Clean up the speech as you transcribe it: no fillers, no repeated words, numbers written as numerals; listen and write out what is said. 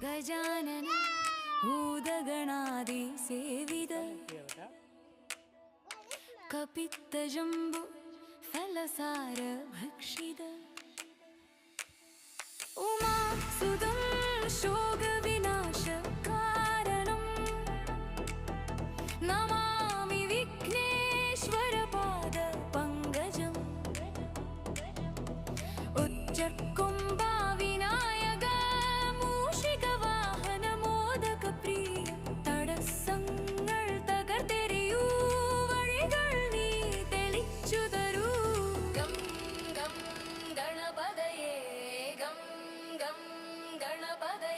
ഗജാനന ഭൂതഗണാദി സേവിത കപിത്തജംബു ഫലസാര ഭക്ഷിത ഉമാ സുതം ശോക വിനാശ കാരണം നമാമി വിഘ്നേശ്വര പാദ പങ്കജം ഉച്ചക്കുംഭാ വിനായക മൂഷിക വാഹന മോദക പ്രിയ തടസ്സങ്ങൾ തകർത്തെറിയൂ വഴികൾ നീ തെളിച്ചു തരൂ ഗം ഗം ഗണപതയേ ഗം ഗം ഗണപതയേ